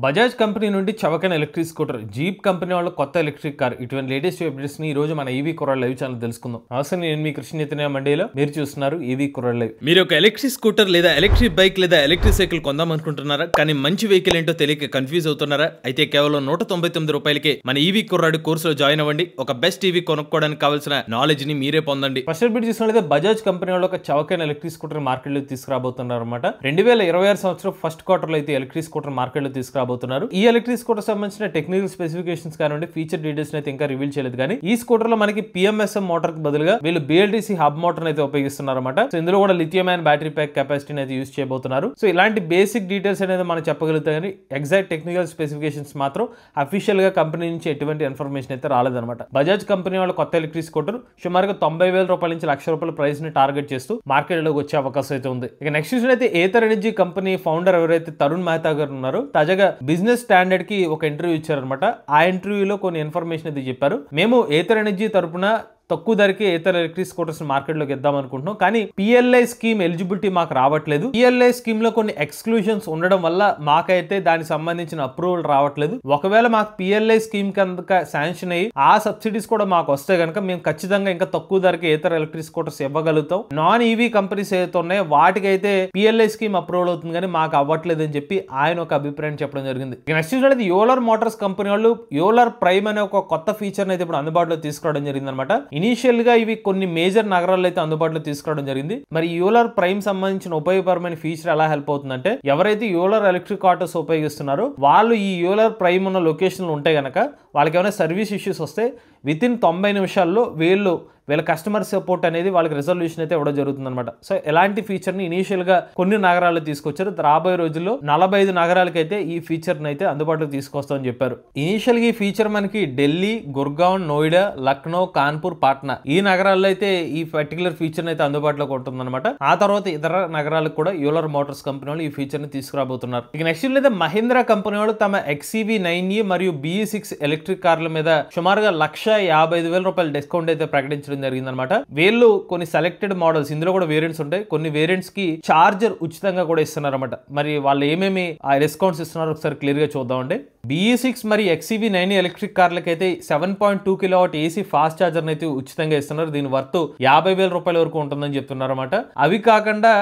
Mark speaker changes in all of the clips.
Speaker 1: Bajaj company నుండి చవకైన electric scooter, jeep company వాళ్ళ కొత్త ఎలక్ట్రిక్ కార్, ఇటువంటి లేటెస్ట్ అప్డేట్స్ ని ఈ రోజు మన ఈవీ కుర్రాడ్ లైవ్ ఛానల్ తెలుసుకుందాం. అవసరం నేను మీ కృష్ణ చైతన్య మండేలో మీరు చూస్తున్నారు ఈవీ కుర్రాడ్ లైవ్. మీరు ఒక ఎలక్ట్రిక్ స్కూటర్ లేదా ఎలక్ట్రిక్ బైక్ లేదా ఎలక్ట్రిక్ సైకిల్ కొందాం అనుకుంటున్నారా? కానీ మంచి వెహికల్ ఏంటో తెలియక కన్ఫ్యూజ్ అవుతున్నారా? అయితే కేవలం 199 రూపాయలకే మన ఈవీ కుర్రాడ్ కోర్సులో జాయిన్ అవ్వండి. ఒక బెస్ట్ ఈవీ కొనుక్కోవడానికి కావాల్సిన నాలెడ్జ్ ని మీరే పొందండి. ఫస్ట్ అప్డేట్ చూసినట్లయితే బజాజ్ కంపెనీ వాళ్ళు ఒక చవకైన ఎలక్ట్రిక్ స్కూటర్ మార్కెట్ లో తీసుకురాబోతున్నారు అనమాట. 2026 సంవత్సరం ఫస్ట్ క్వార్టర్ లో అయితే ఎలక్ట్రిక్ స్కూటర్ మార్కెట్ లో తీసుకురాబోతున్నారు. ఈ ఎలక్ట్రిక్ స్కూటర్ సంబంధించిన టెక్నికల్ స్పెసిఫికేషన్స్ కానివ్వండి, ఫీచర్ డీటెయిల్స్ అయితే ఇంకా రివీల్ చేయలేదు. కానీ ఈ స్కూటర్ లో మనకి PMSM మోటార్ కి బదులుగా వీళ్ళు BLDC హబ్ మోటార్ అయితే ఉపయోగిస్తున్నారు అనమాట. సో ఇందులో కూడా లిథియం అయన్ బ్యాటరీ ప్యాక్ కెపాసిటీని అయితే యూస్ చేయబోతున్నారు. సో ఇలాంటి బేసిక్ డీటెయిల్స్ అనేది మనం చెప్పగలుగుతాం. కానీ ఎగ్జాక్ట్ టెక్నికల్ స్పెసిఫికేషన్స్ మాత్రం అఫీషియల్ గా కంపెనీ నుంచి ఎటువంటి ఇన్ఫర్మేషన్ అయితే రాలేదన్నమాట. బజాజ్ కంపెనీ వాళ్ళ కొత్త ఎలక్ట్రిక్ స్కూటర్ సుమారుగా 90,000 రూపాయల నుంచి ₹1,00,000 ప్రైస్ ని టార్గెట్ చేస్తూ మార్కెట్ లోకి వచ్చే అవకాశం అయితే ఉంది. ఇక నెక్స్ట్ చూసినట్లయితే ఏథర్ ఎనర్జీ కంపెనీ ఫౌండర్ ఎవరైతే తరుణ్ మెహతా గారు ఉన్నారో తాజాగా బిజినెస్ స్టాండర్డ్ కి ఒక ఇంటర్వ్యూ ఇచ్చారనమాట. ఆ ఇంటర్వ్యూలో కొన్ని ఇన్ఫర్మేషన్ అయితే చెప్పారు. మేము ఏథర్ ఎనర్జీ తరపున తక్కువ ధరకే ఏథర్ ఎలక్ట్రిక్ స్కూటర్స్ మార్కెట్ లోకి ఇద్దాం అనుకుంటున్నాం. కానీ PLI స్కీమ్ ఎలిజిబిలిటీ మాకు రావట్లేదు. PLI స్కీమ్ లో కొన్ని ఎక్స్క్లూజన్స్ ఉండడం వల్ల మాకైతే దానికి సంబంధించిన అప్రూవల్ రావట్లేదు. ఒకవేళ మాకు PLI స్కీమ్ కనుక శాంక్షన్ అయ్యి ఆ సబ్సిడీస్ కూడా మాకు వస్తే కనుక మేము ఖచ్చితంగా ఇంకా తక్కువ ధరకే ఏథర్ ఎలక్ట్రిక్ స్కూటర్స్ ఇవ్వగలుగుతాం. నాన్ ఈవీ కంపెనీస్ ఏదైతే ఉన్నాయో వాటికైతే PLI స్కీమ్ అప్రూవల్ అవుతుంది, కానీ మాకు అవ్వట్లేదు అని చెప్పి ఆయన ఒక అభిప్రాయం చెప్పడం జరిగింది. నెక్స్ట్ చూడండి, యోలర్ మోటార్స్ కంపెనీ వాళ్ళు యోలర్ ప్రైమ్ అనే ఒక కొత్త ఫీచర్ అయితే ఇప్పుడు అందుబాటులో తీసుకురావడం జరిగింది అనమాట. ఇనీషియల్ గా ఇవి కొన్ని మేజర్ నగరాల్లో అయితే అందుబాటులో తీసుకురావడం జరిగింది. మరి యోలర్ ప్రైమ్ సంబంధించిన ఉపయోగకరమైన ఫీచర్ ఎలా హెల్ప్ అవుతుందంటే, ఎవరైతే యోలర్ ఎలక్ట్రిక్ ఆటోస్ ఉపయోగిస్తున్నారో వాళ్ళు ఈ యోలర్ ప్రైమ్ ఉన్న లొకేషన్లు ఉంటే గనక వాళ్ళకి ఏమైనా సర్వీస్ ఇష్యూస్ వస్తే విత్ ఇన్ 90 నిమిషాల్లో వీళ్ళ కస్టమర్ సపోర్ట్ అనేది వాళ్ళకి రిజల్యూషన్ అయితే ఇవ్వడం జరుగుతుంది అనమాట. సో ఎలాంటి ఫీచర్ ని ఇనీషియల్ గా కొన్ని నగరాల్లో తీసుకొచ్చారు. రాబోయే రోజుల్లో 45 నగరాలకైతే ఈ ఫీచర్ ని అయితే అందుబాటులోకి తీసుకొస్తామని చెప్పారు. ఇనీషియల్ గా ఈ ఫీచర్ మనకి ఢిల్లీ, గుర్గావ్, నోయిడా, లక్నో, కాన్పూర్, పాట్నా ఈ నగరాల్లో అయితే ఈ పర్టికులర్ ఫీచర్ అయితే అందుబాటులోకి ఉంటుంది అనమాట. ఆ తర్వాత ఇతర నగరాలకు కూడా యోలర్ మోటార్స్ కంపెనీ వాళ్ళు ఈ ఫీచర్ ని తీసుకురాబోతున్నారు. ఇక నెక్స్ట్ అయితే మహీంద్రా కంపెనీ వాళ్ళు తమ XEV9e మరియు BE6 ఎలక్ట్రిక్ కార్ల మీద సుమారుగా ₹1,55,000 డిస్కౌంట్ అయితే ప్రకటించడం జరిగిందనమాట. వీళ్ళు కొన్ని సెలెక్టెడ్ మోడల్స్, ఇందులో కూడా వేరియంట్స్ ఉంటాయి, కొన్ని వేరియంట్స్ కి చార్జర్ ఉచితంగా కూడా ఇస్తున్నారన్నమాట. మరి వాళ్ళు ఏమేమి ఆ డిస్కౌంట్స్ ఇస్తున్నారో ఒకసారి క్లియర్ గా చూద్దామండి. BE6 మరియు XEV9 ఎలక్ట్రిక్ కార్లకైతే 7.2 kW AC ఫాస్ట్ చార్జర్ అయితే ఉచితంగా ఇస్తున్నారు. దీని వర్త్ ₹50,000 వరకు ఉంటుందని చెప్తున్నారు అనమాట. అవి కాకుండా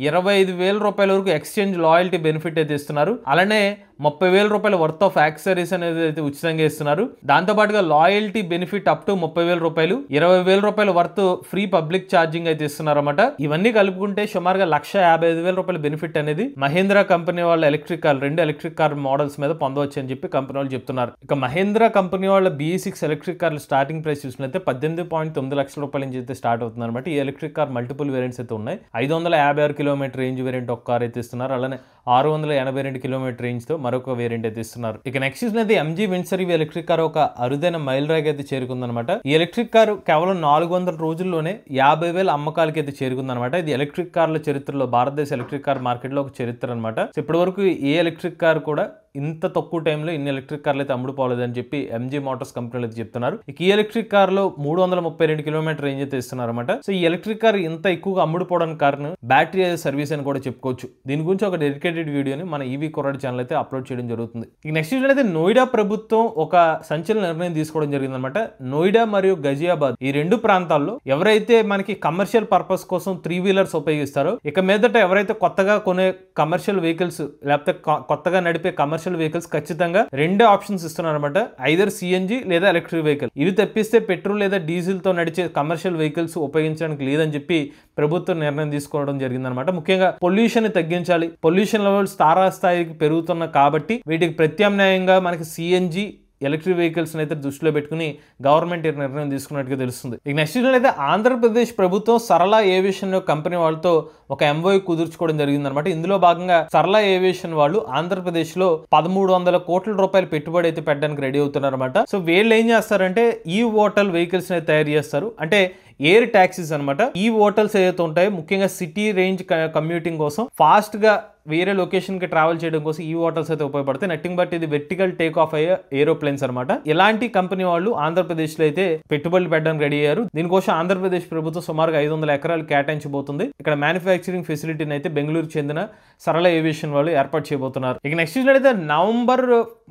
Speaker 1: ₹25,000 వరకు ఎక్స్చేంజ్ లాయల్టీ బెనిఫిట్ అయితే ఇస్తున్నారు. అలానే ₹30,000 వర్త్ ఆఫ్ యాక్సెసరీస్ అనేది అయితే ఉచితంగా ఇస్తున్నారు. దాంతో పాటుగా loyalty benefit up to ₹30,000, ₹20,000 worth free public charging అయితే ఇస్తున్నారు అనమాట. ఇవన్నీ కలుపుకుంటే సుమారుగా ₹1,55,000 బెనిఫిట్ అనేది మహీంద్రా కంపెనీ వాళ్ళ electric car, 2 electric car models మీద పొందవచ్చు అని చెప్పి కంపెనీ వాళ్ళు చెప్తున్నారు. ఇక మహీంద్రా కంపెనీ వాళ్ళ BE6 ఎలక్ట్రిక్ కార్ల స్టార్టింగ్ ప్రైస్ చూసినట్లయితే ₹18.9 లక్షల నుంచి అయితే స్టార్ట్ అవుతుంది అనమాట. ఈ ఎలక్ట్రిక్ కార్ మల్టిపుల్ వేరియంట్స్ అయితే ఉన్నాయి. 556 కిలోమీటర్ రేంజ్ వేరియంట్ ఒక కార్ అయితే ఇస్తున్నారు. అలానే 682 కిలోమీటర్ రేంజ్ తో మరొక వేరియంట్ అయితే ఇస్తున్నారు. ఇక నెక్స్ట్ చూసినది MG విన్సర్ ఈ ఎలక్ట్రిక్ కార్ ఒక అరుదైన మైల్ రైగ్ అయితే చేరుకుందనమాట. ఈ ఎలక్ట్రిక్ కార్ కేవలం 400 రోజుల్లోనే 50,000 అమ్మకాలకి అయితే చేరుకుందనమాట. ఇది ఎలక్ట్రిక్ కార్ల చరిత్రలో, భారతదేశ ఎలక్ట్రిక్ కార్ మార్కెట్ లో ఒక చరిత్ర అనమాట. ఇప్పటి వరకు ఏ ఎలక్ట్రిక్ కార్ కూడా ఇంత తక్కువ టైంలో ఇన్ని ఎలక్ట్రిక్ కార్లు అయితే అమ్ముడుపోలేదని చెప్పి MG మోటార్స్ కంపెనీలు అయితే చెప్తున్నారు. ఇక ఈ ఎలక్ట్రిక్ కార్ లో 332 కిలోమీటర్ రేంజ్ అయితే ఇస్తున్నారు అనమాట. సో ఈ ఎలక్ట్రిక్ కార్ ఇంత ఎక్కువగా అమ్ముడుపోవడానికి కారణం బ్యాటరీ సర్వీస్ అని కూడా చెప్పుకోవచ్చు. దీని గురించి ఒక డెడికేటెడ్ వీడియోని మన ఈవీ కుర్రాడ్ ఛానల్ అయితే అప్లోడ్ చేయడం జరుగుతుంది. ఇక నెక్స్ట్ అయితే నోయిడా ప్రభుత్వం ఒక సంచలన నిర్ణయం తీసుకోవడం జరిగింది అనమాట. నోయిడా మరియు గజియాబాద్ ఈ 2 ప్రాంతాల్లో ఎవరైతే మనకి కమర్షియల్ పర్పస్ కోసం 3 వీలర్స్ ఉపయోగిస్తారో ఇక మీదట ఎవరైతే కొత్తగా కొనే కమర్షియల్ వెహికల్స్ లేకపోతే కొత్తగా నడిపే కమర్షియల్ వెహికల్స్ ఖచ్చితంగా 2 ఆప్షన్స్ ఇస్తున్నారు అనమాట. ఐదర్ CNG లేదా ఎలక్ట్రిక్ వెహికల్. ఇవి తప్పిస్తే పెట్రోల్ లేదా డీజిల్ తో నడిచే కమర్షియల్ వెహికల్స్ ఉపయోగించడానికి లేదని చెప్పి ప్రభుత్వం నిర్ణయం తీసుకోవడం జరిగిందనమాట. ముఖ్యంగా పొల్యూషన్ ని తగ్గించాలి. పొల్యూషన్ లెవెల్స్ తారాస్థాయికి పెరుగుతున్న కాబట్టి వీటికి ప్రత్యామ్నాయంగా మనకి CNG ఎలక్ట్రిక్ వెహికల్స్ అయితే దృష్టిలో పెట్టుకుని గవర్నమెంట్ నిర్ణయం తీసుకున్నట్టుగా తెలుస్తుంది. ఇక నెక్స్ట్ అయితే ఆంధ్రప్రదేశ్ ప్రభుత్వం సరళ ఏవియేషన్ కంపెనీ వాళ్ళతో ఒక MOU కుదుర్చుకోవడం జరిగిందనమాట. ఇందులో భాగంగా సరళ ఏవియేషన్ వాళ్ళు ఆంధ్రప్రదేశ్ లో ₹1,300 కోట్ల పెట్టుబడి అయితే పెట్టడానికి రెడీ అవుతున్నారు అనమాట. సో వీళ్ళు ఏం చేస్తారంటే ఈ హోటల్ వెహికల్స్ ని తయారు చేస్తారు. అంటే ఎయిర్ టాక్సీస్ అనమాట. ఈ హోటల్స్ ఏదైతే ఉంటాయో ముఖ్యంగా సిటీ రేంజ్ కమ్యూటింగ్ కోసం ఫాస్ట్ గా వేరే లొకేషన్ కి ట్రావెల్ చేయడం కోసం ఈ హోటల్స్ అయితే ఉపయోగపడతాయి. నథింగ్ బట్ ఇది వెర్టికల్ టేక్ ఆఫ్ అయ్యే ఏరోప్లేన్స్ అనమాట. ఇలాంటి కంపెనీ వాళ్ళు ఆంధ్రప్రదేశ్ లో అయితే పెట్టుబడులు పెట్టడానికి రెడీ అయ్యారు. దీనికోసం ఆంధ్రప్రదేశ్ ప్రభుత్వం సుమారుగా 500 ఎకరాలు కేటాయించబోతుంది. ఇక్కడ మ్యానుఫ్యాక్చరింగ్ ఫెసిలిటీని అయితే బెంగళూరు చెందిన సరళ ఏవియేషన్ వాళ్ళు ఏర్పాటు చేయబోతున్నారు. ఇక నెక్స్ట్ చూసినట్లయితే నవంబర్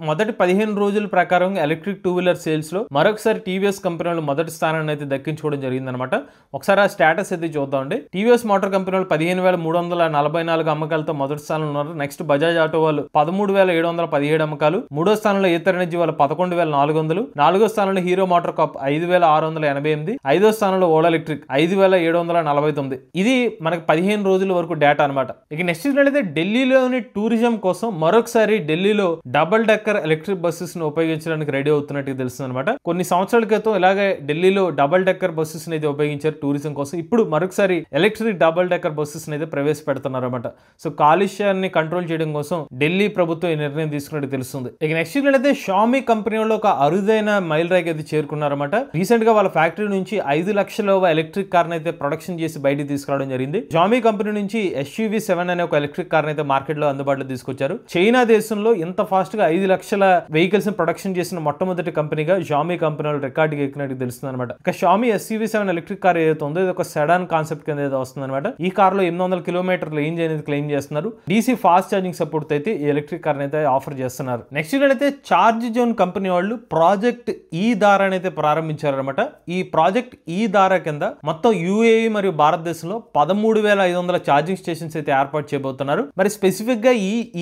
Speaker 1: మొదటి 15 రోజుల ప్రకారం ఎలక్ట్రిక్ 2-వీలర్ సేల్స్ లో మరొకసారి టీవీఎస్ కంపెనీ వాళ్ళు మొదటి స్థానాన్ని అయితే దక్కించుకోవడం జరిగిందనమాట. ఒకసారి ఆ స్టేటస్ అయితే చూద్దామండి. టీవీఎస్ మోటార్ కంపెనీ వాళ్ళు 15,344 అమ్మకాలతో మొదటి స్థానంలో ఉన్నారు. నెక్స్ట్ బజాజ్ ఆటో వాళ్ళు 13,717 అమ్మకాలు. మూడో స్థానంలో ఈథర్ ఎనర్జీ వాళ్ళు 11,400. నాలుగో స్థానంలో హీరో మోటార్ కాప్ 5,688. ఐదో స్థానంలో ఓలా ఎలక్ట్రిక్ 5,749. ఇది మనకి 15 రోజుల వరకు డేటా అనమాట. ఇక నెక్స్ట్ చూసినట్లయితే ఢిల్లీలోని టూరిజం కోసం మరొకసారి ఢిల్లీలో డబుల్ డెక్కర్ ఎలక్ట్రిక్ బస్సెస్ ను ఉపయోగించడానికి రెడీ అవుతున్నట్టు తెలుస్తుంది అనమాట. కొన్ని సంవత్సరాల క్రితం ఇలాగే ఢిల్లీలో డబుల్ డెక్కర్ బస్సెస్ అయితే ఉపయోగించారు టూరిజం కోసం. ఇప్పుడు మరొకసారి ఎలక్ట్రిక్ డబుల్ డెక్కర్ బస్సెస్ అయితే ప్రవేశపెడుతున్నారు అనమాట. సో కాలుష్యాన్ని కంట్రోల్ చేయడం కోసం ఢిల్లీ ప్రభుత్వం ఈ నిర్ణయం తీసుకున్నట్టు తెలుస్తుంది. ఇక నెక్స్ట్ చూసినట్లయితే షామీ కంపెనీలో ఒక అరుదైన మైల్ రైక్ అయితే చేరుకున్నారన్నమాట. రీసెంట్ గా వాళ్ళ ఫ్యాక్టరీ నుంచి 5 లక్షల ఎలక్ట్రిక్ కార్ అయితే ప్రొడక్షన్ చేసి బయటికి తీసుకురావడం జరిగింది. షామీ కంపెనీ నుంచి SUV7 అనే ఒక ఎలక్ట్రిక్ కార్ అయితే మార్కెట్ లో అందుబాటులో తీసుకొచ్చారు. చైనా దేశంలో ఇంత ఫాస్ట్ గా 5 లక్షల వెహికల్స్ ప్రొడక్షన్ చేసిన మొట్టమొదటి కంపెనీగా షామీ కంపెనీ వాళ్ళు రికార్డుకి ఎక్కినట్టు తెలుస్తుంది అనమాట. ఇక షామీ SUV7 ఎలక్ట్రిక్ కార్ ఏదైతే ఉందో ఇది ఒక సెడాన్ కాన్సెప్ట్ కింద ఏదో వస్తుంది అనమాట. ఈ కార్ లో 800 కిలోమీటర్ల రేంజ్ అనేది క్లెయిమ్ చేస్తున్నారు. DC ఫాస్ట్ ఛార్జింగ్ సపోర్ట్ అయితే ఈ ఎలక్ట్రిక్ కార్ అయితే ఆఫర్ చేస్తున్నారు. నెక్స్ట్ అయితే చార్జ్ జోన్ కంపెనీ వాళ్ళు ప్రాజెక్ట్ ఈ దారా అయితే ప్రారంభించారనమాట. ఈ ప్రాజెక్ట్ ఈ దారా కింద మొత్తం UAE మరియు భారతదేశంలో 13,500 ఛార్జింగ్ స్టేషన్స్ అయితే ఏర్పాటు చేయబోతున్నారు. మరి స్పెసిఫిక్ గా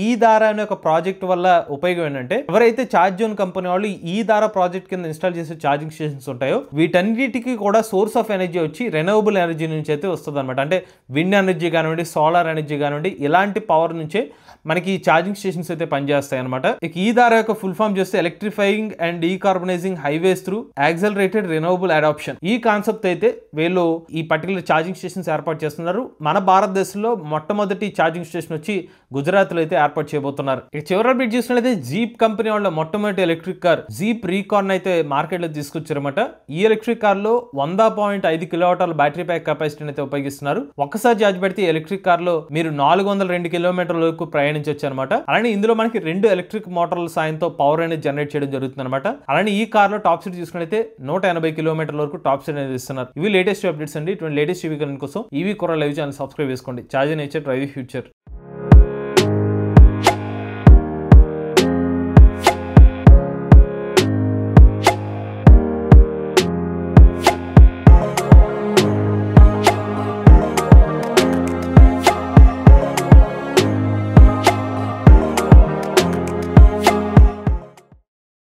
Speaker 1: ఈ దారా అనే ఒక ప్రాజెక్ట్ వల్ల ఉపయోగం ఏంటంటే ఎవరైతే చార్జ్ జోన్ కంపెనీ వాళ్ళు ఈ దారా ప్రాజెక్ట్ కింద ఇన్స్టాల్ చేసే ఛార్జింగ్ స్టేషన్స్ ఉంటాయో వీటన్నిటికీ కూడా సోర్స్ ఆఫ్ ఎనర్జీ వచ్చి రెన్యూవబుల్ ఎనర్జీ నుంచి అయితే వస్తుంది అనమాట. అంటే విండ్ ఎనర్జీ కానివ్వండి, సోలార్ ఎనర్జీ కానివ్వండి, ఇలాంటి పవర్ నుంచే మనకి ఈ ఛార్జింగ్ స్టేషన్స్ అయితే పనిచేస్తాయి అనమాట. ఇక ఈ దారా యొక్క ఫుల్ ఫామ్ చేస్తే electrifying and decarbonising highways through accelerated renewable adoption. ఈ కాన్సెప్ట్ అయితే వీళ్ళు ఈ పర్టికులర్ ఛార్జింగ్ స్టేషన్స్ ఏర్పాటు చేస్తున్నారు. మన భారతదేశంలో మొట్టమొదటి ఛార్జింగ్ స్టేషన్ వచ్చి గుజరాత్ లో అయితే ఏర్పాటు చేయబోతున్నారు. ఇక చివరి అప్డేట్ చూసినట్లయితే జీప్ కంపెనీ వాళ్ళ మొట్టమొదటి ఎలక్ట్రిక్ కార్ జీప్ రీకార్న్ అయితే మార్కెట్ లో తీసుకొచ్చారన్నమాట. ఈ ఎలక్ట్రిక్ కార్ లో 100.5 కిలోవాట్ల బ్యాటరీ ప్యాక్ కెపాసిటీని అయితే ఉపయోగిస్తున్నారు. ఒక్కసారి ఛార్జ్ పెడితే ఎలక్ట్రిక్ కార్ లో మీరు 402 కిలోమీటర్ల వరకు ప్రయాణించవచ్చు అనమాట. అలానే ఇందులో మనకి 2 ఎలక్ట్రిక్ మోటార్ల సాయంతో పవర్ అనేది జనరేట్ చేయడం జరుగుతుంది అనమాట. అలానే ఈ కార్ లో టాప్ స్పీడ్ చూసుకున్నట్లయితే 180 కిలోమీటర్ల వరకు టాప్ స్పీడ్ అనేది ఇస్తున్నారు. ఇవి లేటెస్ట్ అప్డేట్స్ అండి. ఇటువంటి లేటెస్ట్ ఈవీ కోసం ఈవీ కొర లైవ్ ఛానల్ సబ్స్క్రైబ్ చేసుకోండి. Charge nature drive future.